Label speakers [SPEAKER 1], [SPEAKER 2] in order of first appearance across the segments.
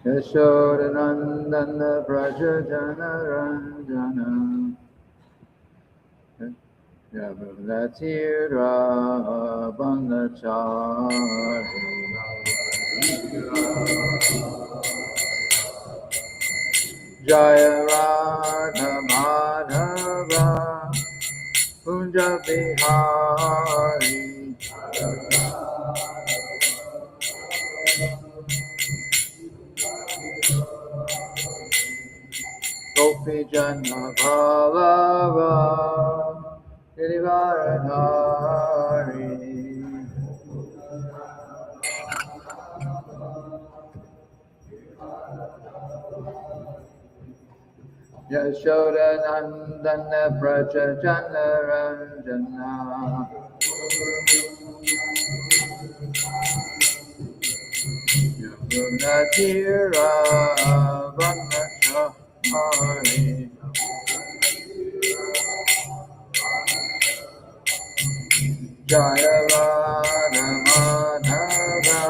[SPEAKER 1] Yashodanandana Prajajana Ranjana Yavulatira Bandachari Jaya Radha Madhava Kunja Bihari Gopi Jana Ballava Girivaradhari Yashoda Nandana Prajajana Ranjana Yamunatira Vanachari Jaya Radha Madhava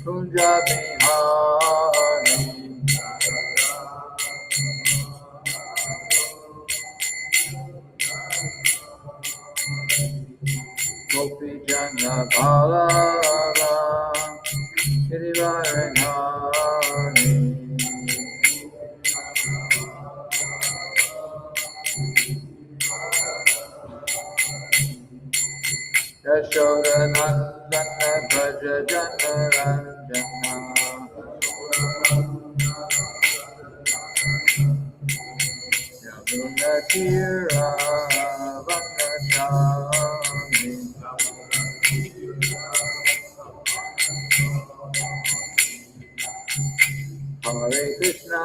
[SPEAKER 1] Kunja Bihari Gopi Jana Ballava Girivaradhari Yashoda Nandana Prajajana Ranjana Yamunatira Vanachami Hare Krishna,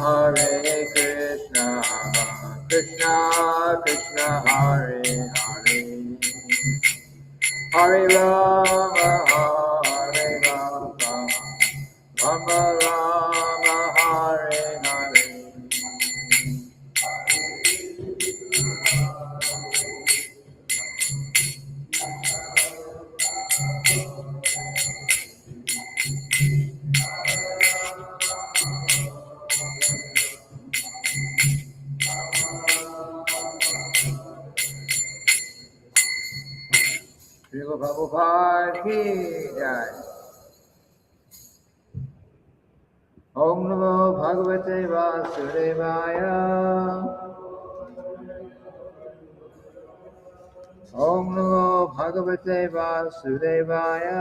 [SPEAKER 1] Hare Krishna, Krishna Krishna, Hare Hare, Hare Rama, Hare Rama, Rama Rama, Hare Hare. Srila Prabhupada ki jai. Om Namo Bhagavate Vasudevaya. Om Namo Bhagavate Vasudevaya.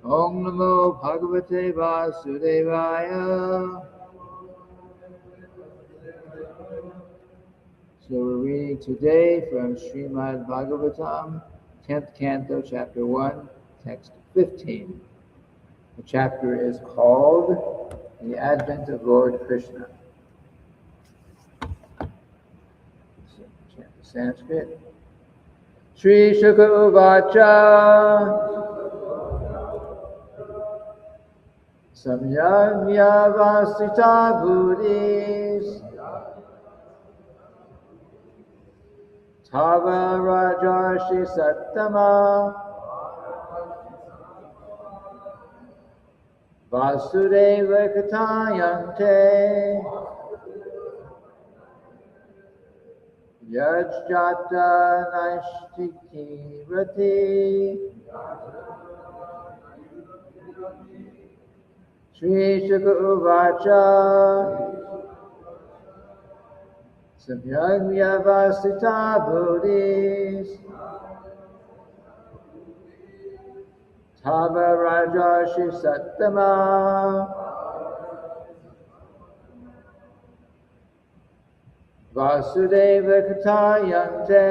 [SPEAKER 1] Om Namo Bhagavate Vasudevaya. So we're reading today from Srimad-bhagavatam, 10th Canto, Chapter 1, Text 15. The chapter is called The Advent of Lord Krishna. Chant the Sanskrit. Shri Shuka Uvacha Samyagya Vasita Buddhis Tava Rajarshi Sattama Vasudeva Katayante Yajjata Naishtiki Rati Shri Shuka Uvacha Samyagya Vasita Buddhis Tava Rajarshi Sattama Vasudeva Katayante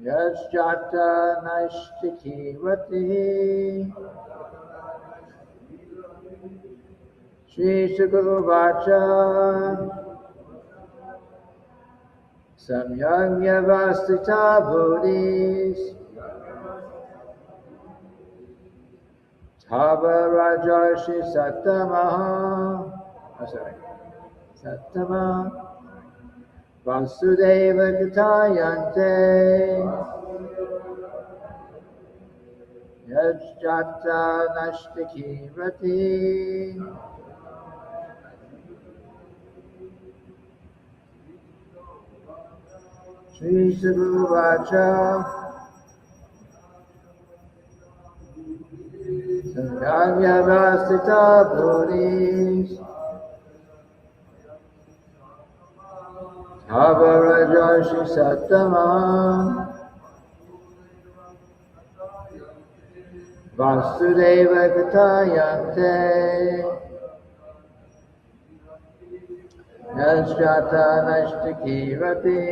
[SPEAKER 1] Yajjata Naishtiki Rati Shri Shuka Uvacha Samyagya Vasita Buddhis Tava Rajarshi Sattama Vasudeva Katayante Yajjata Nashtiki Rati Sri Saruvacha Samyagya Vasita Bhuris Avarajashi Sattama Vasudeva Katayante Yajjata Nashtiki Rati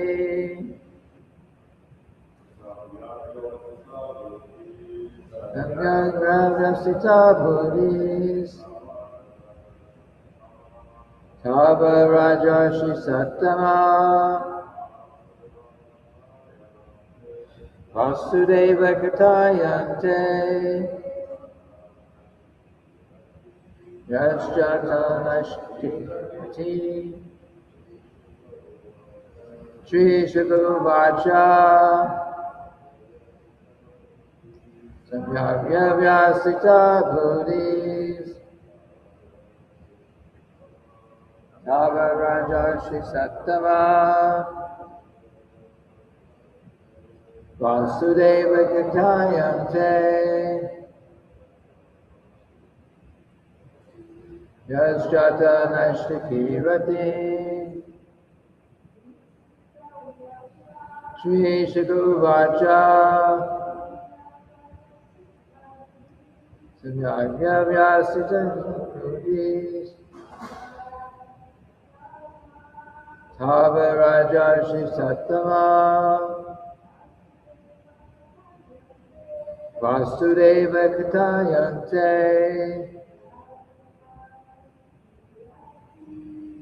[SPEAKER 1] Samyagravasita Buddhis Tava Rajashi Sattama Vasudeva Katayante Yajjata Nashtiki Shri Shukavacha Samyagya Vyasita Buddhis Tava Rajashi Sattama Vasudeva Katayante Yajjata Nashtiki Rati Shri Shukavacha Samyagya Vyasita Buddhis Tava Rajashi Sattama Vasudeva Katayante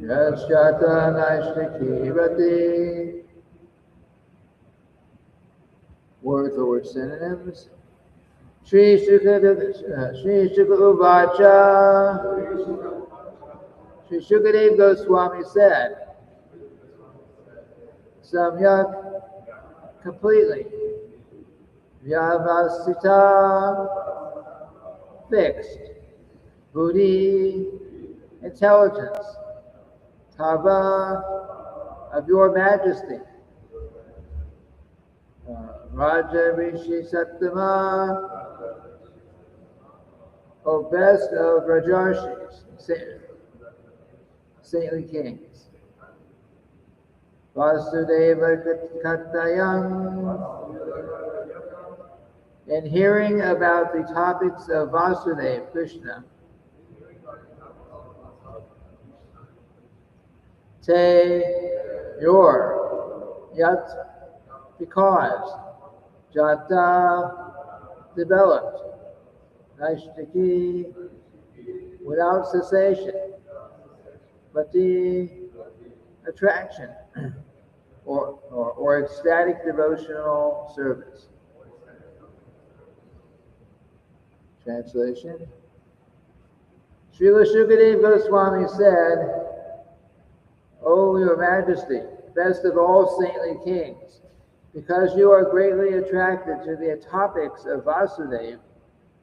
[SPEAKER 1] Yajjata Nashtiki Rati. Word for word synonyms. Shri Shukavacha. Shri Shukadeva Goswami said, Samyak, completely. Vyavasita, fixed. Buddhi, intelligence. Tava, of your majesty. Raja Rishi Sattama, O best of Rajarshis, saintly kings. Vasudeva Katayam, in hearing about the topics of Vasudeva, Krishna. Te, your, yat, because, jata, developed, nashtiki, without cessation, bhakti, attraction, or ecstatic devotional service. Translation. Srila Shukadeva Goswami said, O your majesty, best of all saintly kings, because you are greatly attracted to the topics of Vasudeva,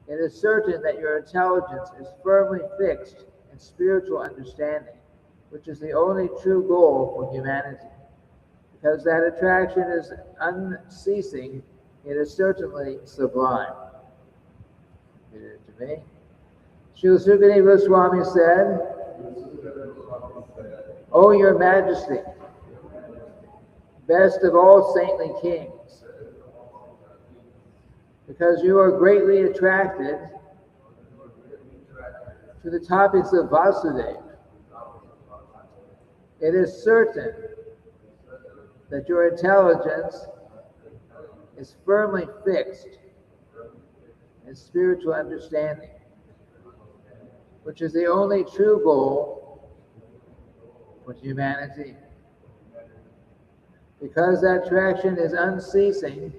[SPEAKER 1] it is certain that your intelligence is firmly fixed in spiritual understanding, which is the only true goal for humanity. Because that attraction is unceasing, it is certainly sublime. Read it to me. Srila Shukadeva Goswami said, O your majesty, best of all saintly kings, because you are greatly attracted to the topics of Vasudeva, it is certain that your intelligence is firmly fixed in spiritual understanding, which is the only true goal for humanity. Because that attraction is unceasing,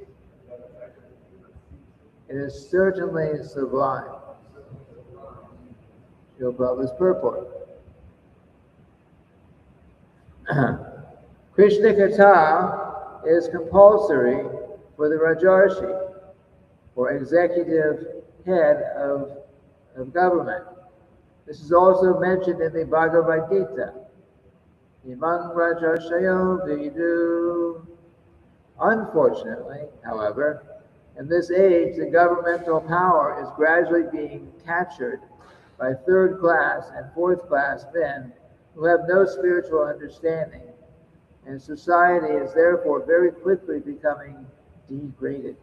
[SPEAKER 1] it is certainly sublime. Srila Prabhupada's purport. Krishna Katha is compulsory for the Rajarshi, or executive head of government. This is also mentioned in the Bhagavad Gita. Imang Rajarshayo Vidu. Unfortunately, however, in this age, the governmental power is gradually being captured by third-class and fourth-class men who have no spiritual understanding, and society is therefore very quickly becoming degraded.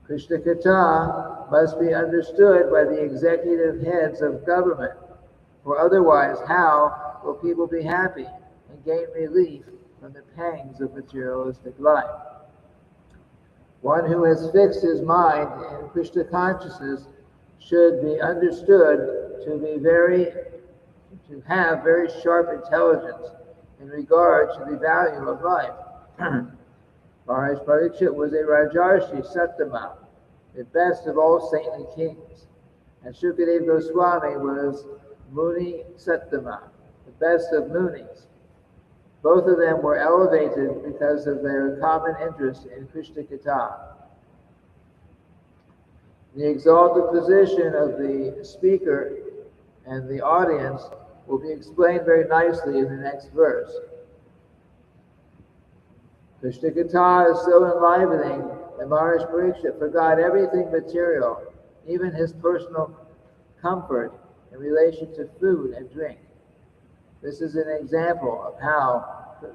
[SPEAKER 1] Krishna Katha must be understood by the executive heads of government, for otherwise how will people be happy and gain relief from the pangs of materialistic life? One who has fixed his mind in Krishna consciousness should be understood to have very sharp intelligence in regard to the value of life. Maharaj Parikshit was a Rajarshi Sattama, the best of all saintly kings, and Shukadeva Goswami was Muni Sattama, the best of Munis. Both of them were elevated because of their common interest in Krishna Katha. The exalted position of the speaker and the audience will be explained very nicely in the next verse. Krishna Katha is so enlivening that Maharaj Parikshit forgot everything material, even his personal comfort in relation to food and drink. This is an example of how the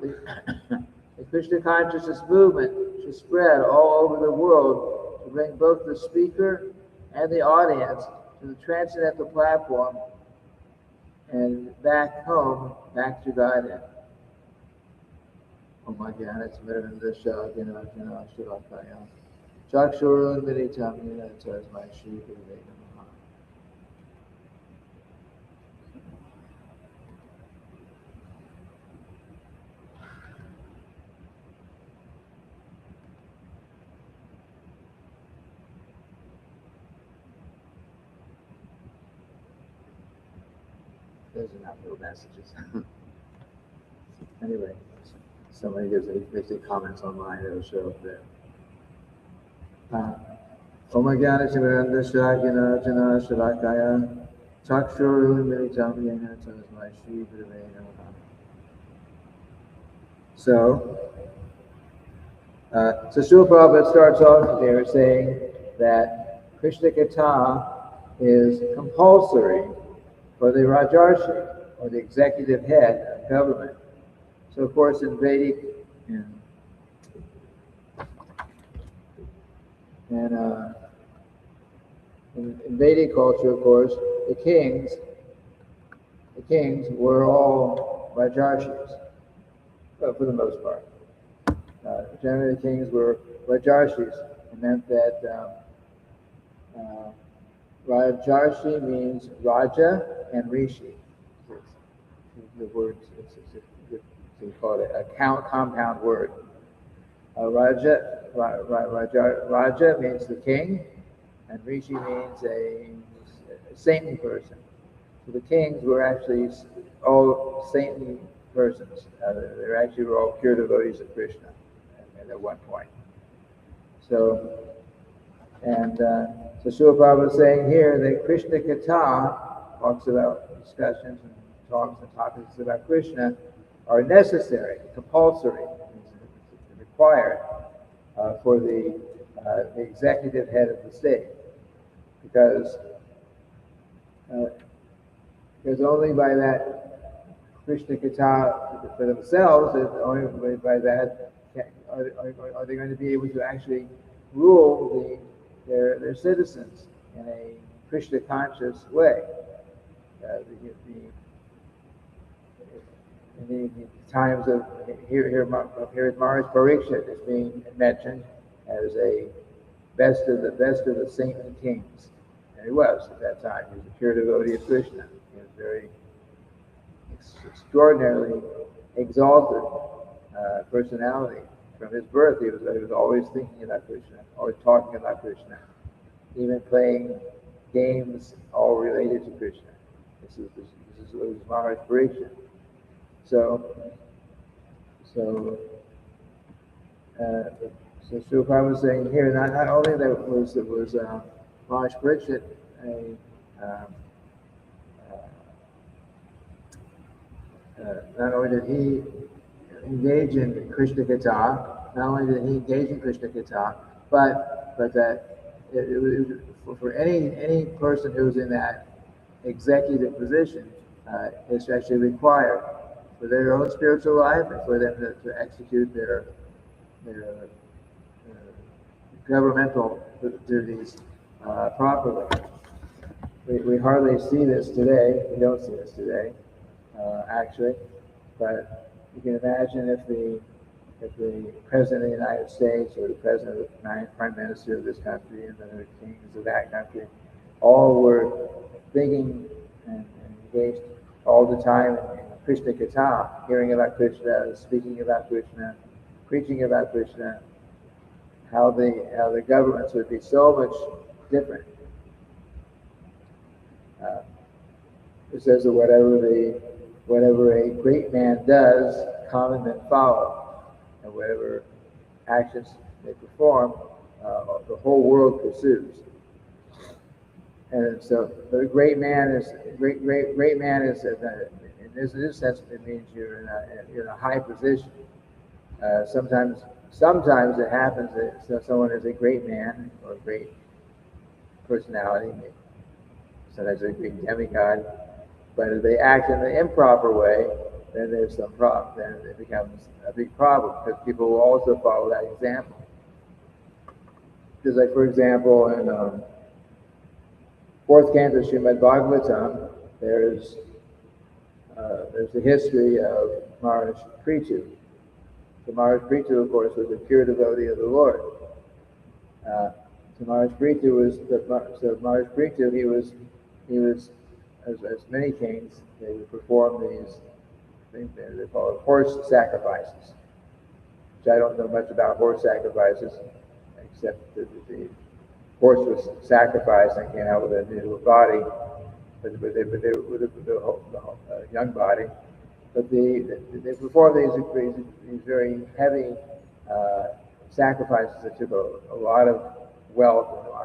[SPEAKER 1] Krishna consciousness movement should spread all over the world to bring both the speaker and the audience to the transcendental platform and back home, back to Godhead. Oh my God, it's better than this show. Chakshur Militam Yena says my Shri Guru. Those are not real messages. Anyway, somebody makes any comments online, it'll show up there. Om Jnana Timiranda Shakya Jana Shalakaya Chakshur Militam Yena Tasmai Shri Gurave Namaha. So Srila Prabhupada starts off there saying that Krishna Katha is compulsory for the Rajarshi, or the executive head of government. So of course in Vedic in Vedic culture, of course, the kings were all Rajarshis, for the most part. Generally, the kings were Rajarshis. It meant that Rajarshi means Raja and Rishi. The word, we call it a compound word. Raja means the king, and Rishi means a saintly person. So the kings were actually all saintly persons. They actually were all pure devotees of Krishna at one point. So Srila Prabhupada is saying here that Krishna Katha talks about discussions and talks and topics about Krishna are necessary, compulsory, required for the executive head of the state, because only by that Krishna Katha for themselves, only by that are they going to be able to actually rule their citizens in a Krishna conscious way. In the times of here Maharaj Parikshit is being mentioned as a best of the saintly kings, and he was at that time. He was a pure devotee of Krishna. He was very extraordinarily exalted personality. From his birth, he was always thinking about Krishna, always talking about Krishna, even playing games all related to Krishna. This is Maharaj Parikshit. So So, so Srila Prabhupada was saying here, not only that it was Maharaj Parikshit, not only did he engage in Krishna Kata, not only did he engage in Krishna Kata, but that it was for any person who's in that executive position, it's actually required for their own spiritual life and for them to execute their governmental duties properly. We hardly see this today. We don't see this today, actually. But you can imagine if the President of the United States or the President of the Prime Minister of this country and the kings of that country all were thinking and engaged all the time in Krishna Kata, hearing about Krishna, speaking about Krishna, preaching about Krishna, how the governments would be so much different. It says that whatever a great man does, common men follow, and whatever actions they perform, the whole world pursues. And so, the great man is in this sense. It means you're in a high position. Sometimes it happens that someone is a great man or a great personality. Sometimes a great demigod. But if they act in the improper way, then there's some problem. Then it becomes a big problem because people will also follow that example. Just like, for example, in fourth canto Srimad-bhagavatam, there's the history of Maharaj Prithu. So Maharaj Prithu, of course, was a pure devotee of the Lord. So Maharaj Prithu he was as many kings. They would perform these things they call horse sacrifices. Which I don't know much about horse sacrifices, except that the horse was sacrificed and came out with a new body, but they with a young body. But they performed these very heavy sacrifices that took a lot of wealth and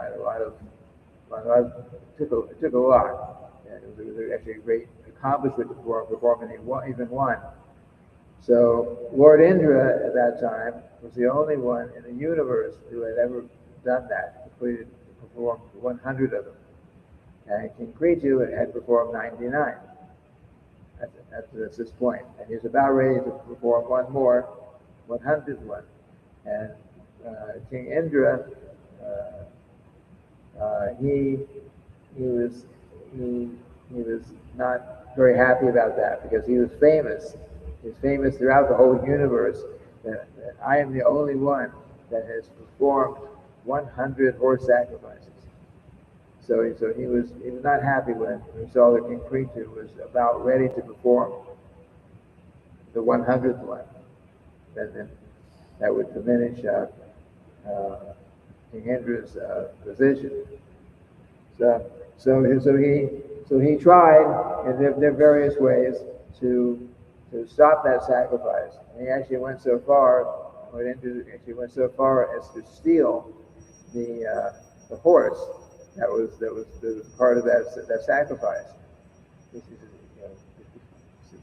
[SPEAKER 1] took a lot. And it was actually a great accomplishment to perform even one. So Lord Indra at that time was the only one in the universe who had ever done that, performed 100 of them. And King Prithu had performed 99 at this point. And he was about ready to perform one more, 100th one. And King Indra, he was not very happy about that because he was famous. He was famous throughout the whole universe that I am the only one that has performed 100 horse sacrifices. So he was not happy when he saw that King Prithu was about ready to perform the 100th one. Then that would diminish King Indra's position. So he tried in their various ways to stop that sacrifice. And he actually went so far, as to steal the horse that was part of that sacrifice.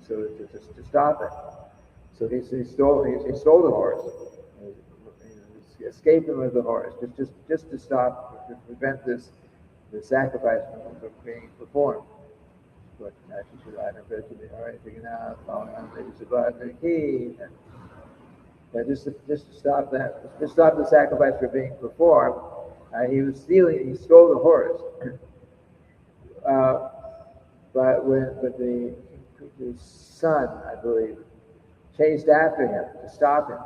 [SPEAKER 1] So to stop it. So he stole the horse. He escaped him with the horse, just to stop, to prevent the sacrifice from being performed. But just to stop that, to stop the sacrifice from being performed, he stole the horse. But the son, I believe, chased after him to stop him,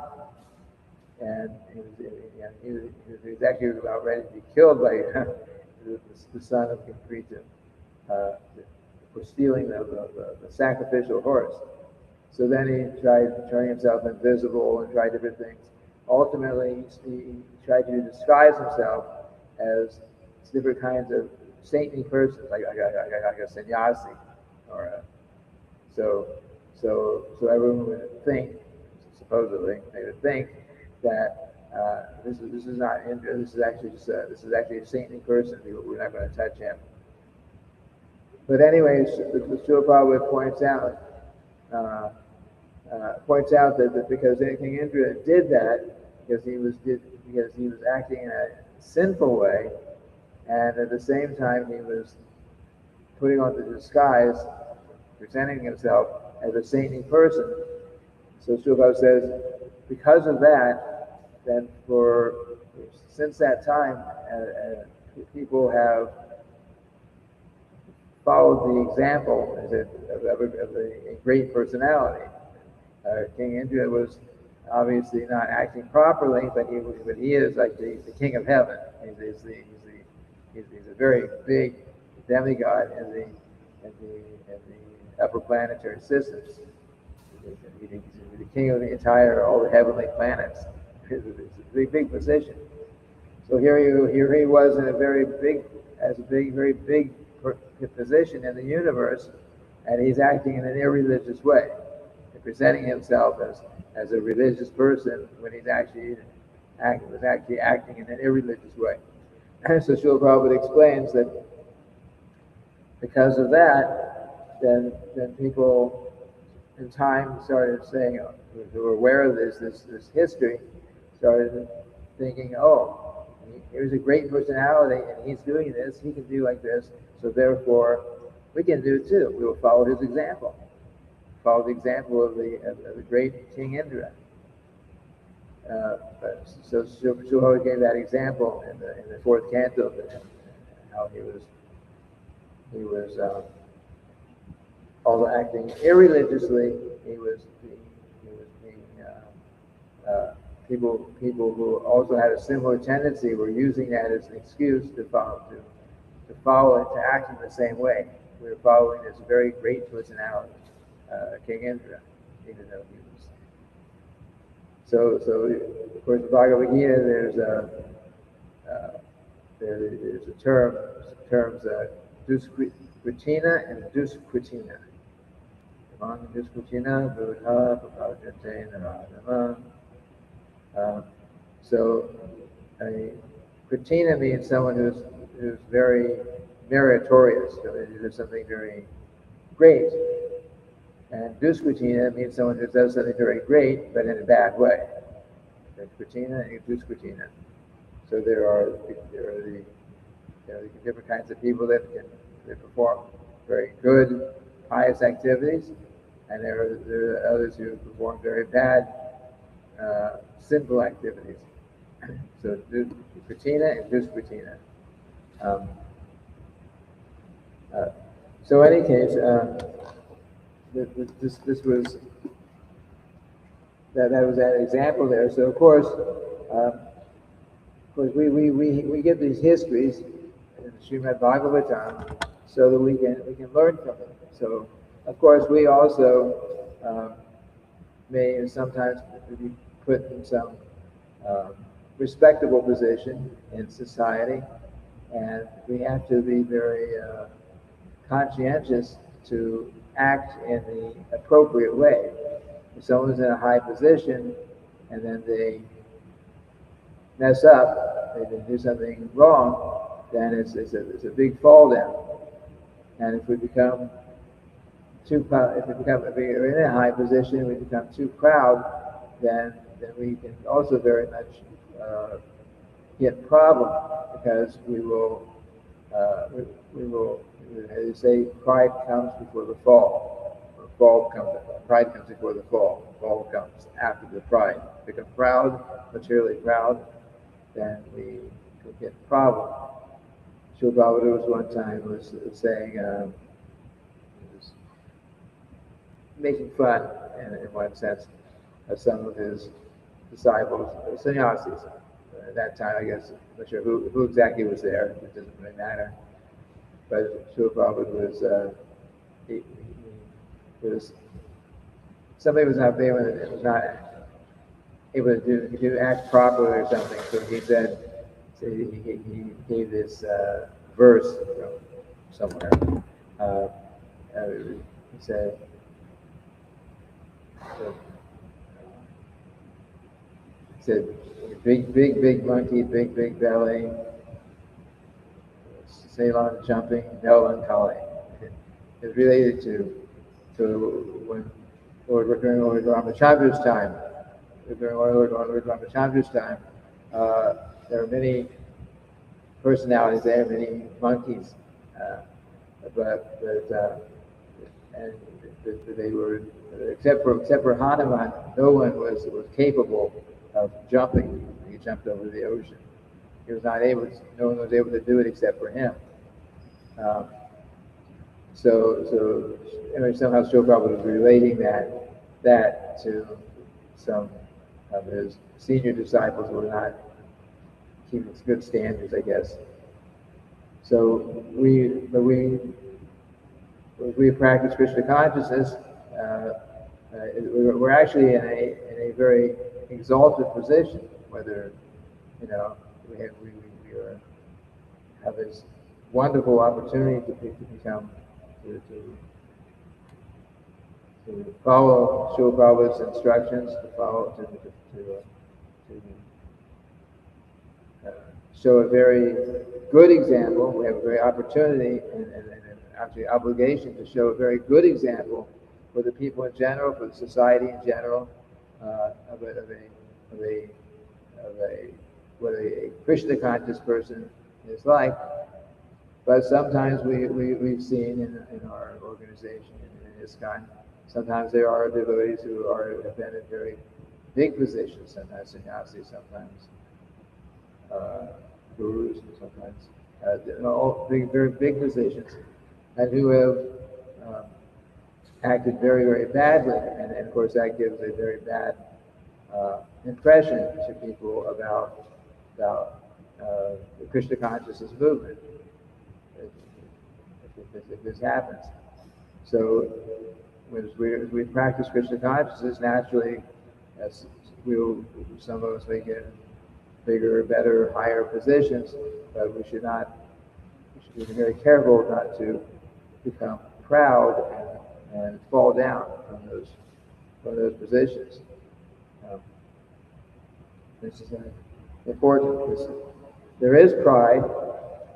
[SPEAKER 1] and he was actually about ready to be killed by the son of King Prithu for stealing the sacrificial horse. So then he tried turning himself invisible and tried different things. Ultimately, he tried to disguise himself as different kinds of saintly persons, like a sannyasi, or so everyone would think, supposedly, they would think that this is not Indra. This is actually a saintly person. We're not going to touch him. But anyways, the Srila Prabhupada points out that because King Indra did that because he was acting in a sinful way, and at the same time he was putting on the disguise, presenting himself as a saintly person. So Srila says, because of that, then since that time, people have followed the example of a great personality. King Indra was obviously not acting properly, but he is like the king of heaven. He's a very big demigod in the upper planetary systems. He's the king of all the heavenly planets. It's a big position. So here he was in a very big position in the universe, and he's acting in an irreligious way, presenting himself as a religious person when he's actually acting in an irreligious way. So Srila Prabhupada explains that because of that, then people in time started saying, who were aware of this history, started thinking, oh, here's a great personality and he's doing this, he can do like this, so therefore we can do it too. We will follow his example. Follow the example of the great King Indra. So Srila gave that example in the fourth canto, how he was although acting irreligiously, he was being people who also had a similar tendency were using that as an excuse to follow and to act in the same way. We were following this very great personality, King Indra, even though he was. So of course, in Bhagavad Gita, there's a terms duskritina and duskritina. Duskritina, buddha, prabhajate, naradama. So a kritina means someone who's very meritorious, so they do something very great. And duskritina means someone who does something very great, but in a bad way. There's kritina and duskritina. So there are the different kinds of people that perform very good, pious activities, and there are others who perform very bad, sinful activities. So kritina and duskritina. So in any case, this was that was that example there. So of course we get these histories in the Srimad-bhagavatam so that we can learn from them. So of course we also may sometimes be put in some respectable position in society, and we have to be very conscientious to act in the appropriate way. If someone's in a high position and then they mess up, they do something wrong, then it's a big fall down. And if we're in a high position, we become too proud, then we can also very much get problem, because we will, as you say, pride comes before the fall. Pride comes before the fall. The fall comes after the pride. Become proud, materially proud, then we could get a problem. Srila Prabhupada one time was saying, he was making fun, in one sense, of some of his disciples, sannyasis. At that time, I guess, I'm not sure who exactly was there. It doesn't really matter. But Srila Prabhupada somebody was not able to act properly or something. So he said, he gave this verse from somewhere. He said, said, big monkey, big belly, Ceylon jumping, melancholy. It's related to when during Lord Ramachandra's time. During Lord Ramachandra's time, there are many personalities there, many monkeys, and they were except for Hanuman, no one was capable of jumping. He jumped over the ocean. He was not able. No one was able to do it except for him. So anyway, somehow Srila Prabhupada was relating that to some of his senior disciples who were not keeping good standards, I guess. So we practice Krishna consciousness. We're actually in a very exalted position. Whether we have this wonderful opportunity to follow Srila Prabhupada's instructions, to show a very good example. We have a very opportunity and actually obligation to show a very good example for the people in general, for the society in general, of what a Krishna conscious person is like. But sometimes we've seen in our organization, in ISKCON, sometimes there are devotees who have been in very big positions, sometimes sannyasis, sometimes gurus, sometimes all very big positions, and who have acted very badly, and of course that gives a very bad impression to people about the Krishna consciousness movement. If this happens, so as we practice Krishna consciousness, naturally, as some of us may get bigger, better, higher positions, but we should be very careful not to become proud and fall down from those positions. This is important. There is pride.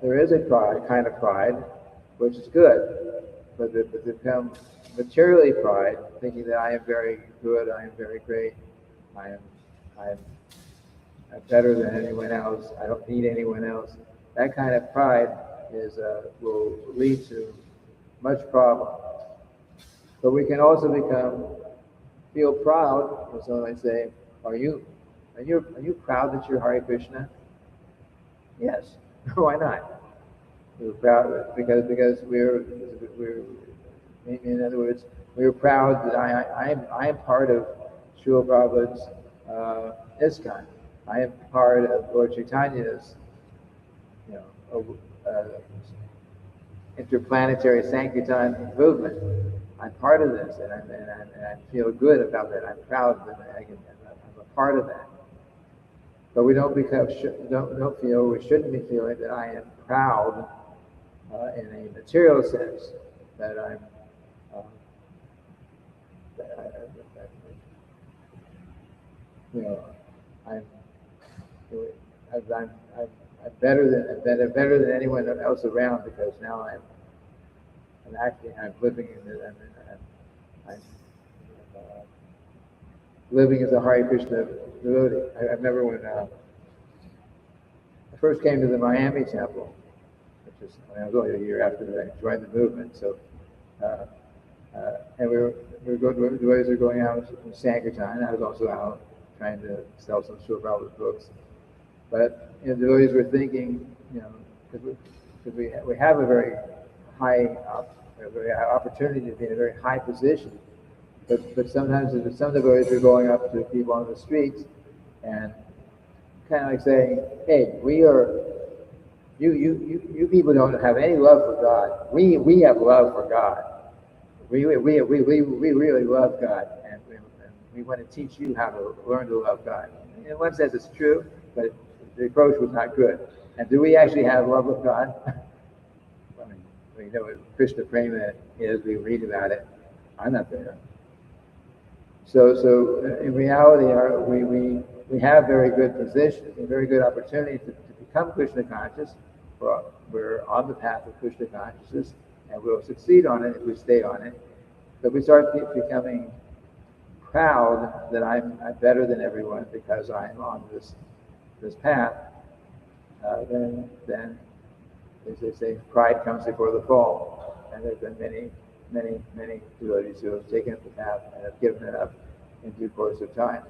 [SPEAKER 1] There is a kind of pride, which is good, but to become materially pride, thinking that I am very good, I am very great, I'm better than anyone else, I don't need anyone else. That kind of pride will lead to much problem. But we can also feel proud when someone say, Are you proud that you're Hare Krishna? Yes. Why not? We're proud because we're in other words, we're proud that I am part of Srila Prabhupada's ISKCON. I am part of Lord Chaitanya's interplanetary Sankirtan movement. I'm part of this, and I feel good about that. I'm proud that I'm a part of that. But we don't feel, we shouldn't be feeling that I am proud in a material sense, that I'm better than anyone else around, because now I'm living as a Hare Krishna devotee. I remember when I first came to the Miami temple, which is I was only a year after I joined the movement. So, and devotees were going out in Sankirtan. I was also out trying to sell some Srila Prabhupada's books. But the devotees were thinking, because we have a very high opportunity to be in a very high position. But sometimes some devotees are going up to people on the streets and kind of like saying, "Hey, you people don't have any love for God. We have love for God. We really love God, and we want to teach you how to learn to love God." In one sense, it's true, but the approach was not good. And do we actually have love of God? I mean, we know what Krishna Prema is. We read about it. I'm not there. So in reality, we have very good position, a very good opportunity to become Krishna conscious. We're on the path of Krishna consciousness, and we'll succeed on it if we stay on it. But we start becoming proud that I'm better than everyone because I'm on this path. Then, as they say, pride comes before the fall. And there's been many devotees who have taken up the path and have given it up in due course of time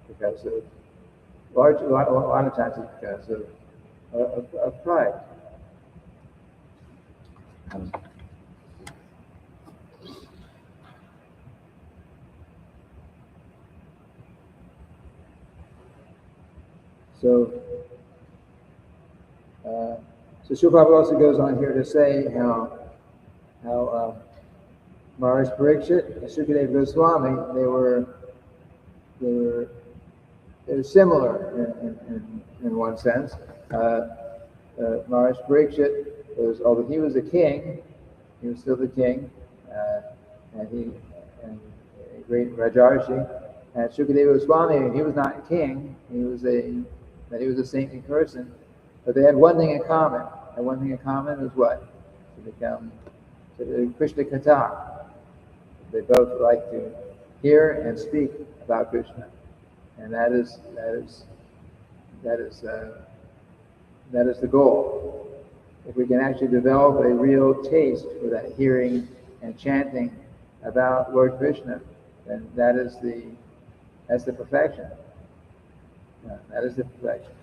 [SPEAKER 1] because of a lot of times it's because of pride. So Srila Prabhupada also goes on here to say how Maharaj Parikshit and Sukadeva Goswami, they were similar in one sense. Maharaj Parikshit was, although he was a king, he was still the king, and a great Rajarshi. And Sukadeva Goswami, he was not a king; he was a saintly person. But they had one thing in common. And one thing in common was what? To become Krishna Katha. They both like to hear and speak about Krishna, and that is the goal. If we can actually develop a real taste for that hearing and chanting about Lord Krishna, then that's the perfection. That is the perfection.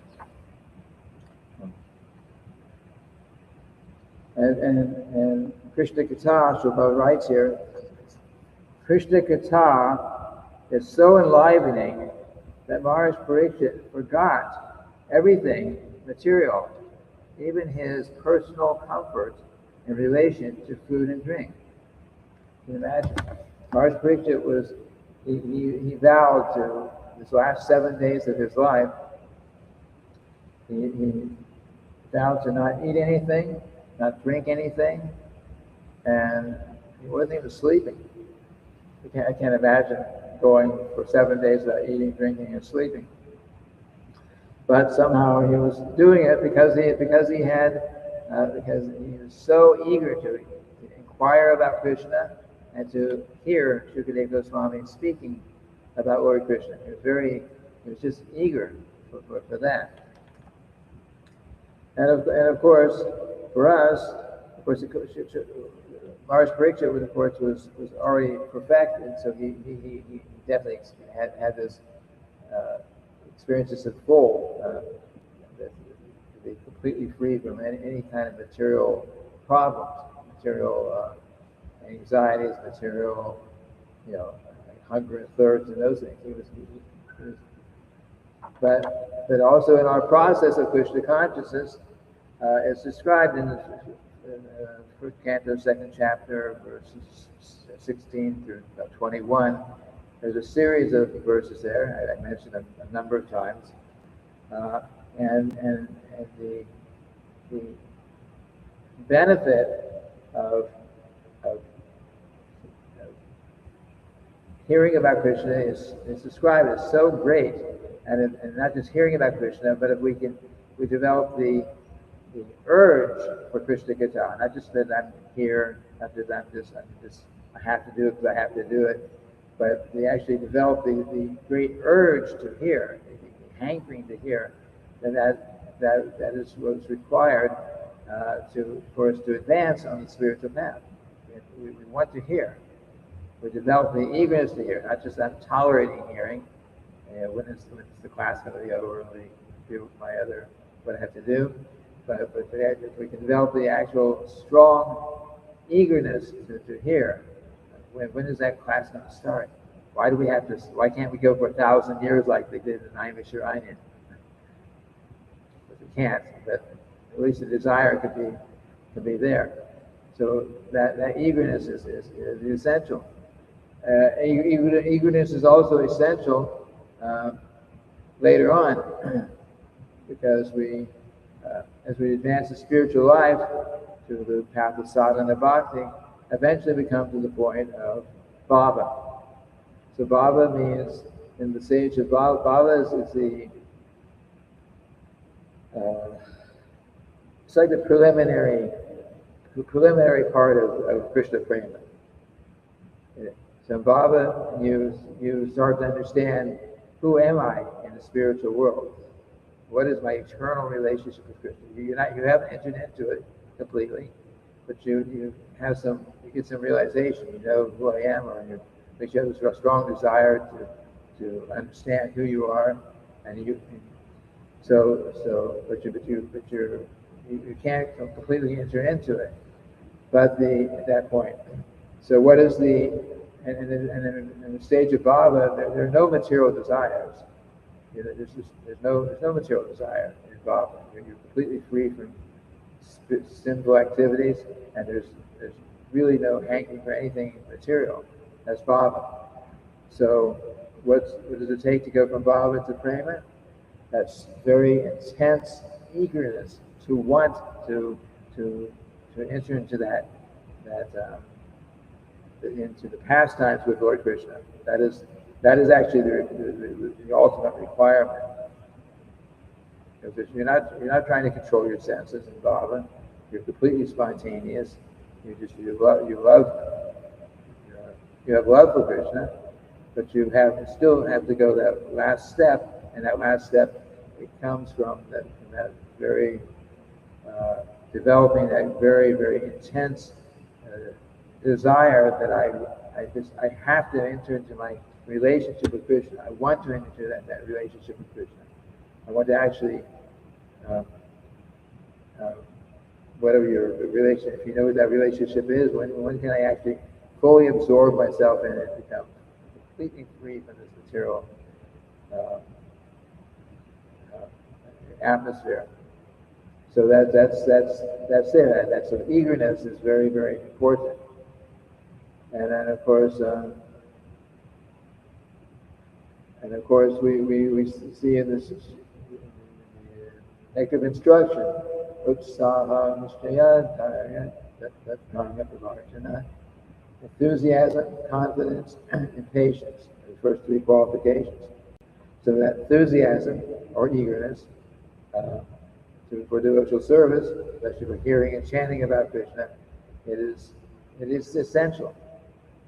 [SPEAKER 1] And Krishna Katha, Srila writes here, Krishna Katha is so enlivening that Maharaj Parikshit forgot everything material, even his personal comfort in relation to food and drink. Can you imagine? Maharaj Parikshit he vowed to, his last 7 days of his life, he vowed to not eat anything, not drink anything, and he wasn't even sleeping. I can't imagine going for 7 days without eating, drinking, and sleeping. But somehow he was doing it because he was so eager to inquire about Krishna and to hear Sukadeva Goswami speaking about Lord Krishna. He was just eager for that. And of course, for us, Maharaj Parikshit, of course, was already perfected, so he definitely had this experiences of full, to be completely free from any kind of material problems, material anxieties, material, hunger and thirst and those things. He was, but also in our process of Krishna consciousness, it's described in the first canto, second chapter, verses 16 through 21. There's a series of verses there. I mentioned a number of times, and the benefit of hearing about Krishna is described as so great, and not just hearing about Krishna, but if we develop the urge for Krishna Katha, not just that I'm here, not that I have to do it because I have to do it, but we actually develop the great urge to hear, the hankering to hear, then that is what's required for us to advance on the spiritual path. We want to hear. We develop the eagerness to hear, not just I'm tolerating hearing. When is the class going to be over? Let me do what I have to do. But if we can develop the actual strong eagerness to hear, when is that class going to start? Why can't we go for 1,000 years like they did in Naimisharanya? But we can't, but at least the desire could be there. So that eagerness is essential. Eagerness is also essential later on, because as we advance the spiritual life to the path of sadhana bhakti, eventually we come to the point of bhava. So bhava means in the stage of bhava is the it's like the preliminary part of Krishna prema. So in bhava, you start to understand, who am I in the spiritual world? What is my eternal relationship with Krishna? You haven't entered into it completely, but you get some realization. You know who I am, or you have a strong desire to understand who you are, and but you can't completely enter into it. But at that point, so what is and in the stage of bhava, there are no material desires. There's no material desire in bhava. You're completely free from sinful activities, and there's really no hankering for anything material. That's bhava. So what does it take to go from bhava to prema? That's very intense eagerness to want to enter into into the pastimes with Lord Krishna. That is actually the ultimate requirement. Because you're not trying to control your senses in bhava. You're completely spontaneous. You have love for Krishna, but you still have to go that last step, and that last step, it comes from that very developing that very, very intense desire that I have to enter into my relationship with Krishna. I want to enter into that relationship with Krishna. I want to actually, whatever your relationship, if you know what that relationship is, when can I actually fully absorb myself in it, become completely free from this material atmosphere. So that's it. That sort of eagerness is very, very important. And then of course, we see in this negative instruction, enthusiasm, confidence, and patience. The first three qualifications. So that enthusiasm or eagerness for devotional service, especially for hearing and chanting about Krishna, it is essential.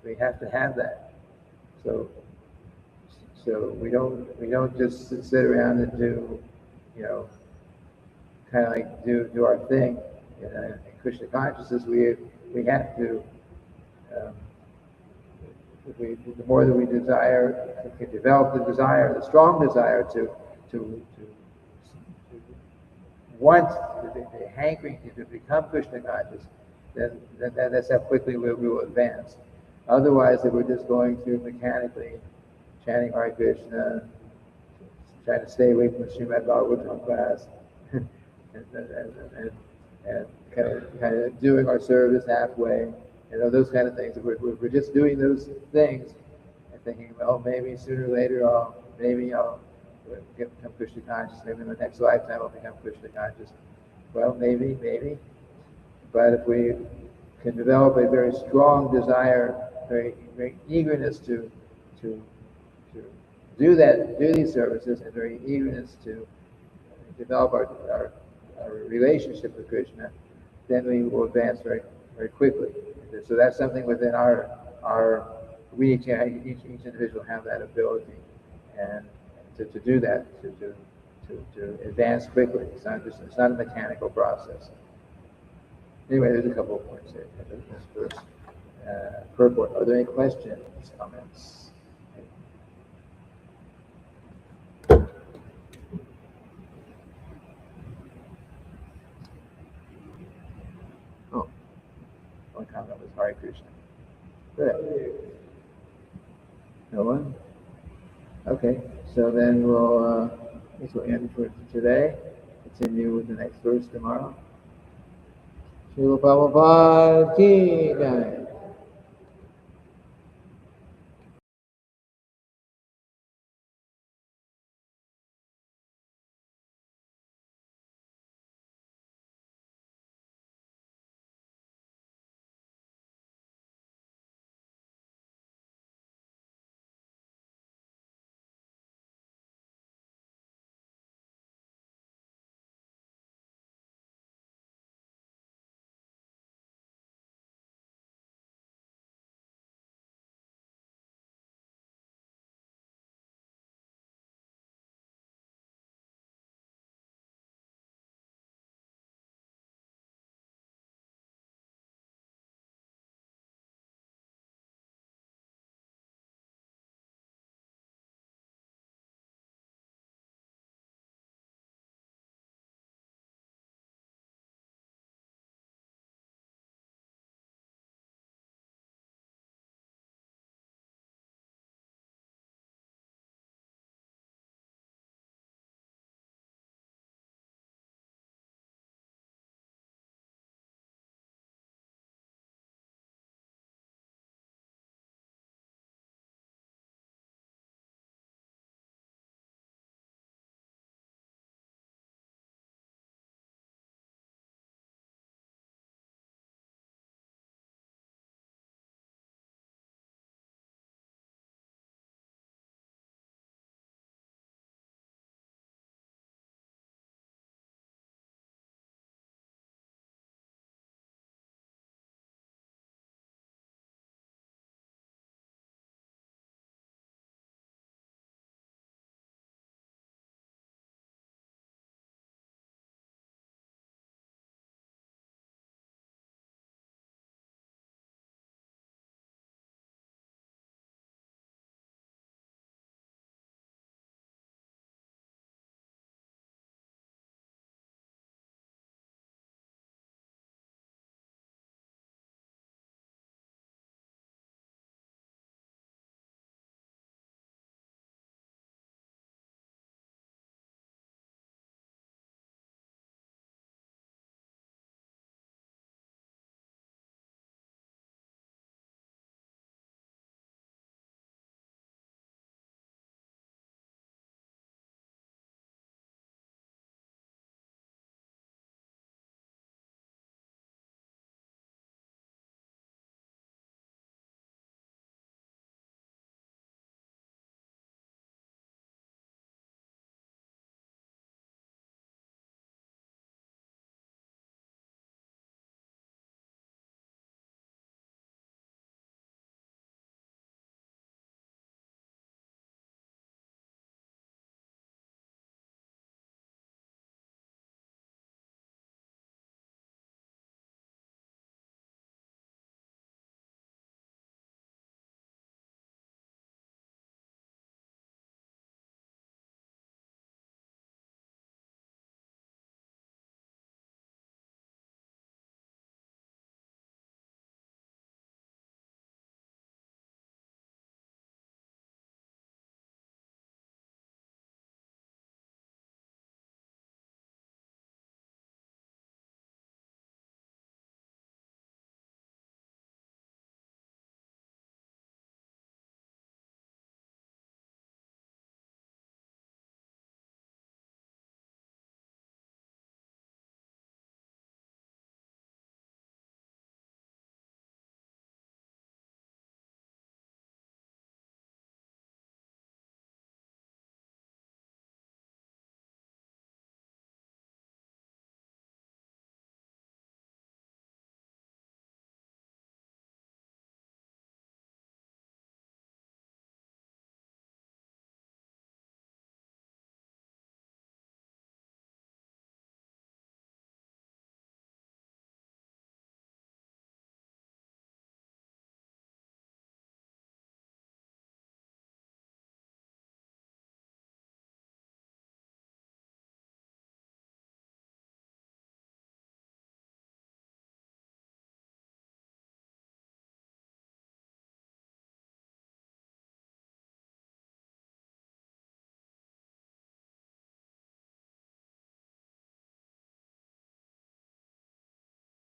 [SPEAKER 1] We have to have that. So we don't just sit around and do, kind of like do our thing. In Krishna consciousness, we have to. The more that we desire, we can develop the strong desire to want the hankering to become Krishna conscious. Then that's how quickly we will advance. Otherwise, if we're just going through mechanically, chanting Hare Krishna, trying to stay away from the Srimad-bhagavatam Class, and kind of doing our service halfway, those kind of things. If we're just doing those things and thinking, well, maybe sooner or later I'll become Krishna conscious. Maybe in the next lifetime I'll become Krishna conscious. Well, maybe. But if we can develop a very strong desire, very, very eagerness to do these services, and very eagerness to develop our relationship with Krishna, then we will advance very, very quickly. So that's something within we each individual have that ability, and to do that, to advance quickly. It's not a mechanical process. Anyway, there's a couple of points here. This first purport. Are there any questions, comments? Oh, one comment was Hare Krishna. Good. No one? Okay, so then this will end for today. Continue with the next verse tomorrow. Srila Prabhupada ki jai.